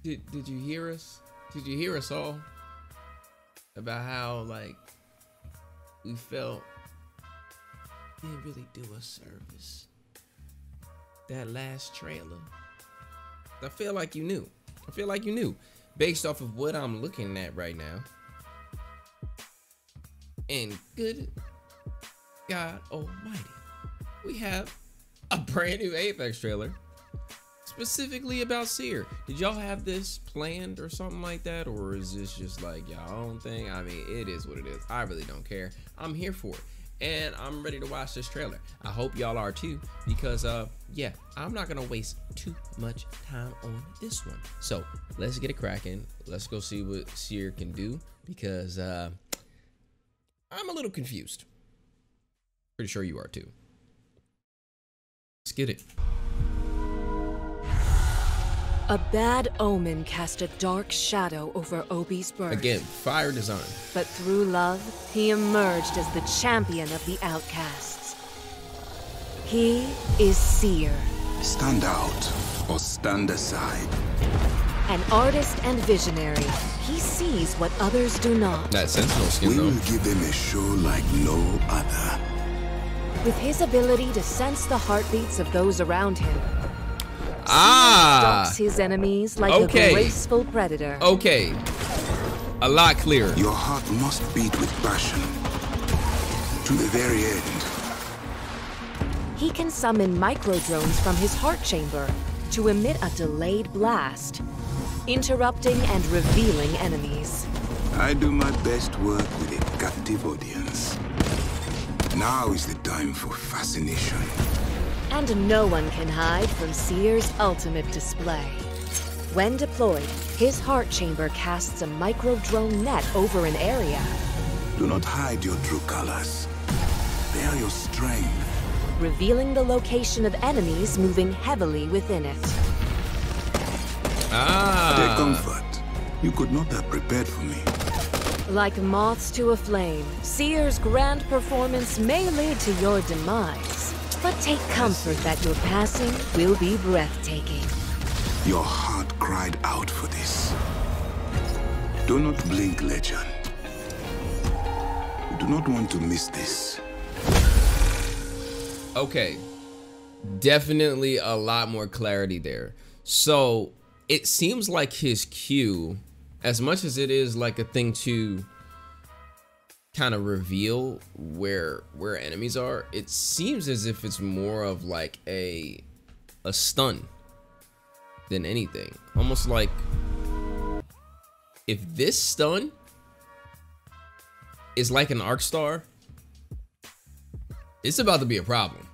Did you hear us? Did you hear us all about how like we felt didn't really do us service? That last trailer. I feel like you knew. I feel like you knew based off of what I'm looking at right now. And good God Almighty, we have a brand new Apex trailer specifically about Seer. Did y'all have this planned or something like that, or is this just like y'all own thing? I mean, it is what it is. I really don't care. I'm here for it, and I'm ready to watch this trailer. I hope y'all are too, because yeah, I'm not gonna waste too much time on this one. So let's get it cracking. Let's go see what Seer can do, because I'm a little confused. Pretty sure you are too. Let's get it. A bad omen cast a dark shadow over Obi's birth. Again, fire design. But through love, he emerged as the champion of the outcasts. He is Seer. Stand out or stand aside. An artist and visionary, he sees what others do not. That sentinel skin We though. will give them a show like no other. With his ability to sense the heartbeats of those around him, Ah, stalks his enemies like okay. a graceful predator. Okay, a lot clearer. Your heart must beat with passion to the very end. He can summon microdrones from his heart chamber to emit a delayed blast, interrupting and revealing enemies. I do my best work with a captive audience. Now is the time for fascination. And no one can hide from Seer's ultimate display. When deployed, his heart chamber casts a microdrone net over an area. Do not hide your true colors. They are your strength. Revealing the location of enemies moving heavily within it. Take comfort. You could not have prepared for me. Like moths to a flame, Seer's grand performance may lead to your demise. But take comfort that your passing will be breathtaking. Your heart cried out for this. Do not blink, legend. You do not want to miss this. Okay, definitely a lot more clarity there. So it seems like his Q, as much as it is like a thing to kind of reveal where enemies are, it seems as if it's more of like a stun than anything. Almost like if this stun is like an arc star, it's about to be a problem.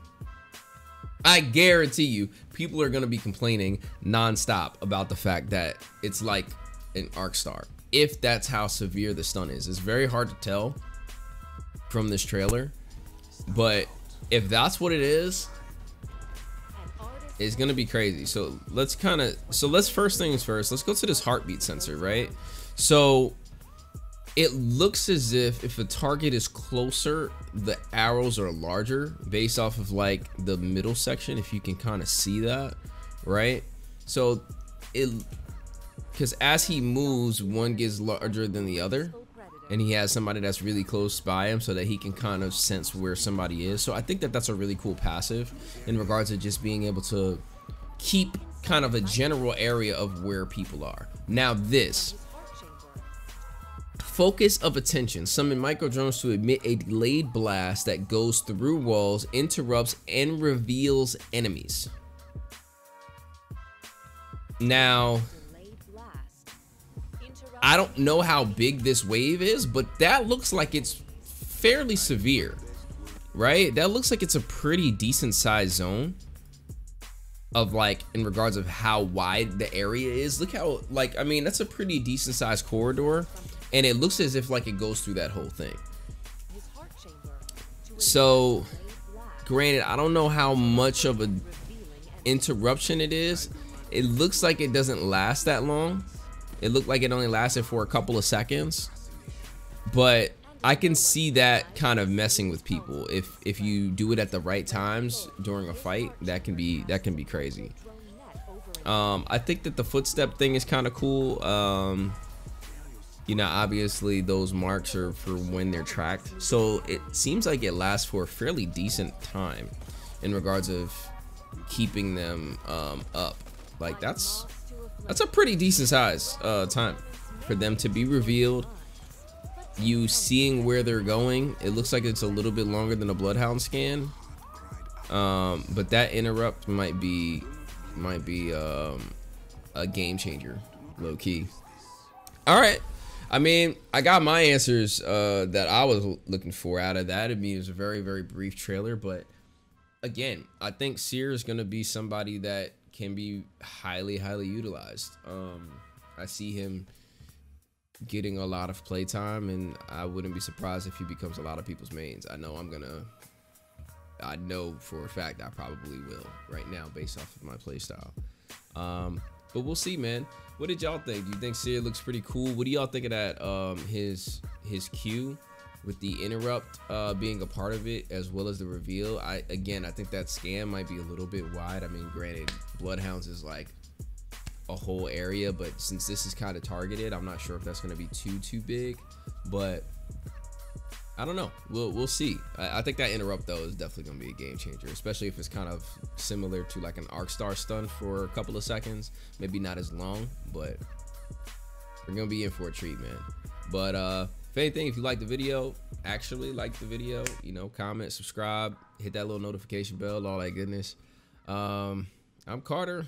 I guarantee you people are going to be complaining nonstop about the fact that it's like an arc star, if that's how severe the stun is. It's very hard to tell from this trailer, but if that's what it is, it's gonna be crazy. So let's first things first, let's go to this heartbeat sensor, right? So it looks as if a target is closer, the arrows are larger based off of like the middle section, if you can kind of see that, right? So because as he moves, one gets larger than the other, and he has somebody that's really close by him so that he can kind of sense where somebody is. So I think that that's a really cool passive in regards to just being able to keep kind of a general area of where people are. Now this focus of attention, summon microdrones to emit a delayed blast that goes through walls, interrupts and reveals enemies. Now I don't know how big this wave is, but that looks like it's fairly severe, right? That looks like it's a pretty decent sized zone of like in regards of how wide the area is. Look how, like, I mean, that's a pretty decent sized corridor, and it looks as if like it goes through that whole thing. So granted, I don't know how much of an interruption it is. It looks like it doesn't last that long. It looked like it only lasted for a couple of seconds, but I can see that kind of messing with people. If you do it at the right times during a fight, that can be crazy. I think that the footstep thing is kind of cool. You know, obviously those marks are for when they're tracked, so it seems like it lasts for a fairly decent time in regards of keeping them up. Like that's a pretty decent size time for them to be revealed. You seeing where they're going, it looks like it's a little bit longer than a Bloodhound scan, but that interrupt might be a game changer, low key. All right, I mean, I got my answers that I was looking for out of that. I mean, it was a very, very brief trailer, but again, I think Seer is gonna be somebody that can be highly utilized. I see him getting a lot of playtime, and I wouldn't be surprised if he becomes a lot of people's mains. I know for a fact I probably will right now based off of my playstyle. But we'll see, man. What did y'all think? Do you think Seer looks pretty cool? What do y'all think of that? His Q with the interrupt being a part of it, as well as the reveal. I think that scan might be a little bit wide. I mean, granted, Bloodhounds is like a whole area, but since this is kind of targeted, I'm not sure if that's going to be too big, but I don't know. We'll see. I think that interrupt though is definitely going to be a game changer, especially if it's kind of similar to like an Arc Star stun for a couple of seconds. Maybe not as long, but we're going to be in for a treat, man. But if anything, if you like the video, actually like the video, you know, comment, subscribe, hit that little notification bell, all that goodness. I'm Carter,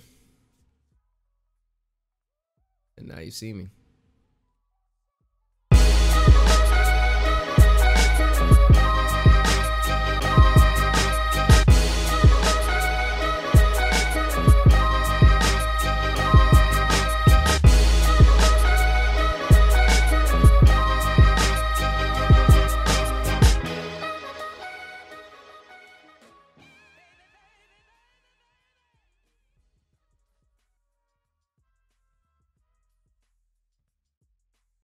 and now you see me.